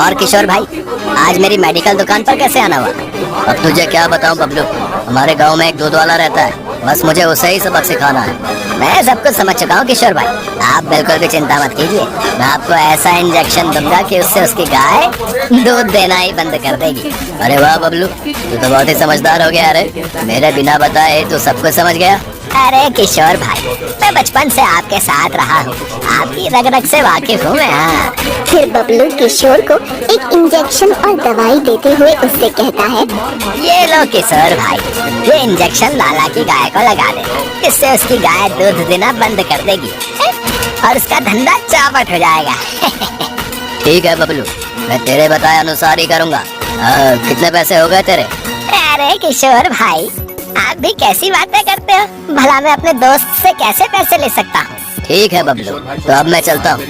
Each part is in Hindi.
और किशोर भाई, आज मेरी मेडिकल दुकान पर कैसे आना हुआ? अब तुझे क्या बताऊं बबलू, हमारे गांव में एक दूध वाला रहता है, बस मुझे उसे ही सबक सिखाना है। मैं सब कुछ समझ चुका हूँ किशोर भाई, आप बिल्कुल भी चिंता मत कीजिए। मैं आपको ऐसा इंजेक्शन दूंगा कि उससे उसकी गाय दूध देना ही बंद कर देगी। अरे वाह बबलू, तू तो बहुत ही समझदार हो गया। अरे मेरे बिना बताए तू सब कुछ समझ गया। अरे किशोर भाई, मैं बचपन से आपके साथ रहा हूँ, आपकी रग रग से वाकिफ हूँ मैं। हाँ। फिर बबलू किशोर को एक इंजेक्शन और दवाई देते हुए उससे कहता है, ये लो किशोर भाई, ये इंजेक्शन लाला की गाय को लगा दे, इससे उसकी गाय दूध देना बंद कर देगी और उसका धंधा चौपट हो जाएगा। ठीक है बबलू, मैं तेरे बताए अनुसार ही करूँगा। कितने पैसे हो गए तेरे? अरे किशोर भाई, आप भी कैसी बातें करते हो? भला मैं अपने दोस्त से कैसे पैसे ले सकता हूँ? ठीक है बबलू, तो अब मैं चलता हूँ।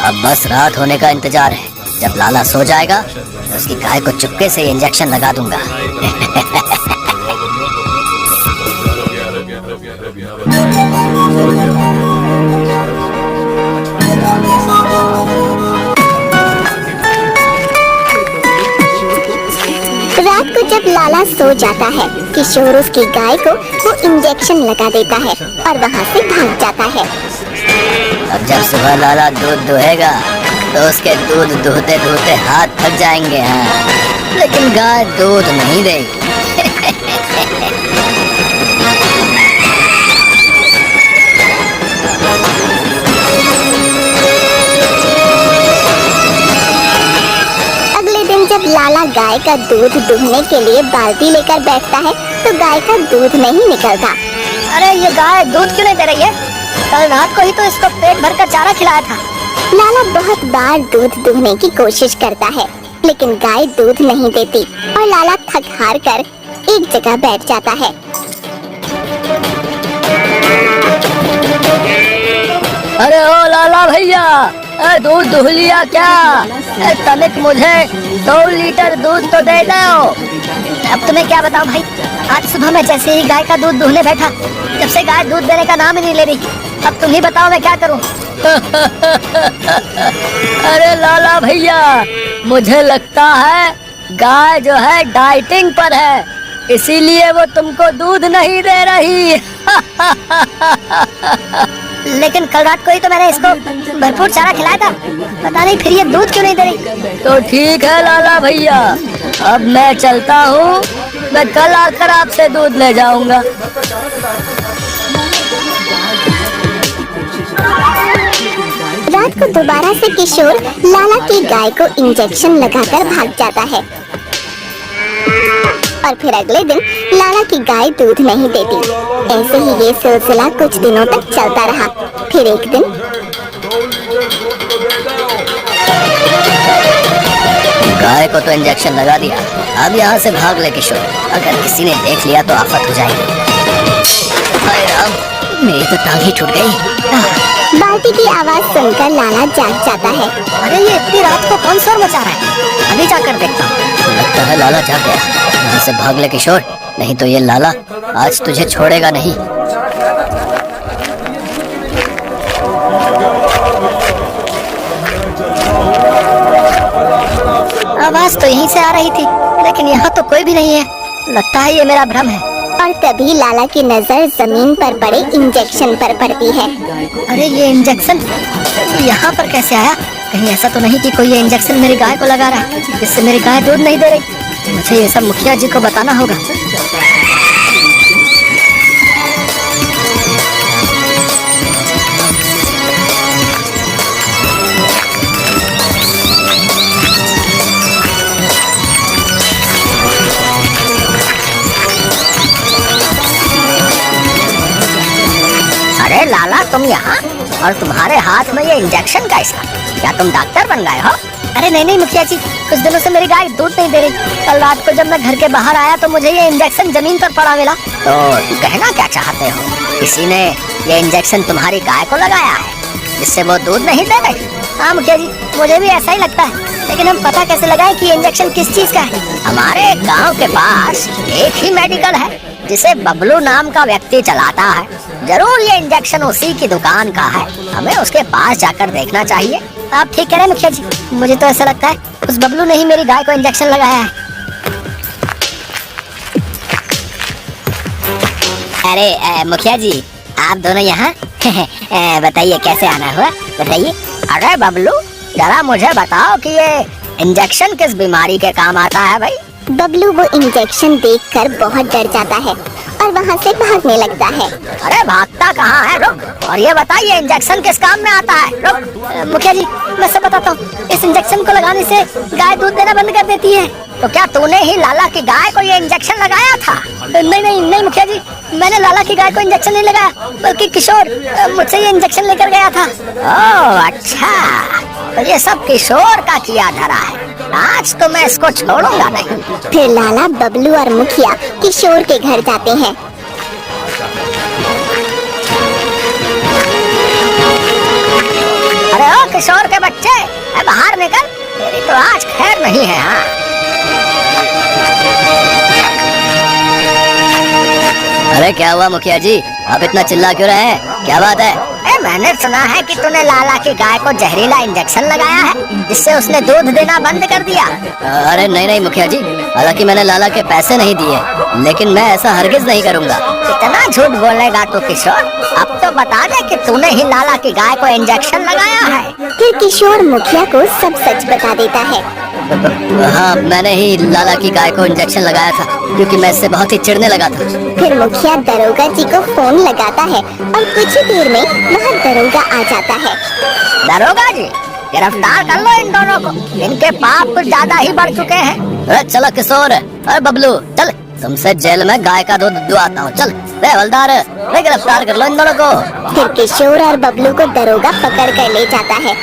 अब बस रात होने का इंतजार है। जब लाला सो जाएगा तो उसकी गाय को चुपके से इंजेक्शन लगा दूंगा। रात को जब लाला सो जाता है, किशोर उसकी गाय को वो इंजेक्शन लगा देता है और वहाँ से भाग जाता है। अब जब सुबह लाला दूध दुहेगा तो उसके दूध दुहते दुहते हाथ थक जाएंगे। हाँ, लेकिन गाय दूध नहीं देगी। अगले दिन जब लाला गाय का दूध दुहने के लिए बाल्टी लेकर बैठता है तो गाय का दूध नहीं निकलता। अरे ये गाय दूध क्यों नहीं दे रही है? कल रात को ही तो इसको पेट भर कर चारा खिलाया था। लाला बहुत बार दूध दुहने की कोशिश करता है, लेकिन गाय दूध नहीं देती और लाला थक हार कर एक जगह बैठ जाता है। अरे ओ लाला भैया, दूध दुह लिया क्या? तनिक मुझे 2 लीटर दूध तो दे दो। अब तुम्हें क्या बताऊं भाई, आज सुबह मैं जैसे ही गाय का दूध दुहने बैठा, जब से गाय दूध देने का नाम ही नहीं ले रही। अब तुम ही बताओ मैं क्या करूं? अरे लाला भैया, मुझे लगता है गाय जो है डाइटिंग पर है, इसीलिए वो तुमको दूध नहीं दे रही। लेकिन कल रात को ही तो मैंने इसको भरपूर चारा खिलाया था, पता नहीं फिर ये दूध क्यों नहीं दे रही। तो ठीक है लाला भैया, अब मैं चलता हूँ, मैं कल आकर आपसे दूध ले जाऊंगा। रात को दोबारा से किशोर लाला की गाय को इंजेक्शन लगाकर भाग जाता है और फिर अगले दिन लाला की गाय दूध नहीं देती। ऐसे ही ये सिलसिला कुछ दिनों तक चलता रहा। फिर एक दिन गाय को तो इंजेक्शन लगा दिया, अब यहाँ से भाग ले किशोर, अगर किसी ने देख लिया तो आफत हो जाएगी। हाय राम, मेरी तो टांग ही छूट गई। बाल्टी की आवाज सुनकर लाला जाग जाता है। अरे ये इतनी रात को कौन शोर मचा रहा है? अभी जाकर देखता हूँ। लगता है लाला जाग गया। यहाँ से भाग ले किशोर, नहीं तो ये लाला आज तुझे छोड़ेगा नहीं। आवाज तो यहीं से आ रही थी, लेकिन यहाँ तो कोई भी नहीं है। लगता है ये मेरा भ्रम है। और तभी लाला की नजर जमीन पर पड़े इंजेक्शन पर पड़ती है। अरे ये इंजेक्शन यहाँ पर कैसे आया? कहीं ऐसा तो नहीं कि कोई ये इंजेक्शन मेरी गाय को लगा रहा है, जिससे मेरी गाय दूध नहीं दे रही? मुझे ये सब मुखिया जी को बताना होगा। अरे लाला, तुम यहाँ, और तुम्हारे हाथ में ये इंजेक्शन कैसा? क्या तुम डॉक्टर बन गए हो? अरे नहीं नहीं मुखिया जी, कुछ दिनों से मेरी गाय दूध नहीं दे रही। कल रात को जब मैं घर के बाहर आया तो मुझे ये इंजेक्शन जमीन पर पड़ा मिला। तो कहना क्या चाहते हो? किसी ने ये इंजेक्शन तुम्हारी गाय को लगाया है जिससे वो दूध नहीं दे रही? हाँ मुखिया जी, मुझे भी ऐसा ही लगता है, लेकिन हम पता कैसे लगाएं कि ये इंजेक्शन किस चीज का है? हमारे गांव के पास एक ही मेडिकल है जिसे बबलू नाम का व्यक्ति चलाता है। जरूर ये इंजेक्शन उसी की दुकान का है। हमें उसके पास जाकर देखना चाहिए। आप ठीक कह रहे हैं मुखिया जी, मुझे तो ऐसा लगता है उस बबलू ने ही मेरी गाय को इंजेक्शन लगाया है। अरे मुखिया जी, आप दोनों यहाँ बताइए कैसे आना हुआ, बताइए। अरे बबलू, जरा मुझे बताओ कि ये इंजेक्शन किस बीमारी के काम आता है भाई? बबलू वो इंजेक्शन देखकर बहुत डर जाता है और वहाँ से भागने लगता है। अरे भागता कहाँ है, रुक। और ये बताइए इंजेक्शन किस काम में आता है, रुक। मुखिया जी, मैं सब बताता हूँ। इस इंजेक्शन को लगाने से गाय दूध देना बंद कर देती है। तो क्या तूने ही लाला की गाय को ये इंजेक्शन लगाया था? नहीं नहीं नहीं मुखिया जी, मैंने लाला की गाय को इंजेक्शन नहीं लगाया, बल्कि किशोर मुझसे ये इंजेक्शन लेकर गया था। ओह अच्छा, तो ये सब किशोर का किया धरा है। आज तो मैं इसको छोड़ूंगा नहीं। फिर लाला, बबलू और मुखिया किशोर के घर जाते हैं। अरे ओ किशोर के बच्चे, बाहर निकल, तेरी तो आज खैर नहीं है। हाँ, अरे क्या हुआ मुखिया जी, आप इतना चिल्ला क्यों रहे हैं? क्या बात है? मैंने सुना है कि तूने लाला की गाय को जहरीला इंजेक्शन लगाया है, जिससे उसने दूध देना बंद कर दिया। अरे नहीं नहीं मुखिया जी, हालांकि मैंने लाला के पैसे नहीं दिए, लेकिन मैं ऐसा हरगिज नहीं करूंगा। कितना झूठ बोलेगा तू किशोर? अब तो बता दे कि तूने ही लाला की गाय को इंजेक्शन लगाया है। फिर किशोर मुखिया को सब सच बता देता है। हाँ, मैंने ही लाला की गाय को इंजेक्शन लगाया था, क्योंकि मैं इससे बहुत ही चिढ़ने लगा था। फिर मुखिया दरोगा जी को फोन लगाता है और कुछ ही देर में वहाँ दरोगा आ जाता है। दरोगा जी, गिरफ्तार कर लो इन दोनों को, इनके पाप कुछ ज्यादा ही बढ़ चुके हैं। अरे चलो किशोर, अरे बबलू चल, तुमसे जेल में गाय का दूध दुआता हूँ। चल रे हवलदार, रे गिरफ्तार कर लो इन दोनों को। फिर किशोर और बबलू को दरोगा पकड़ कर ले जाता है।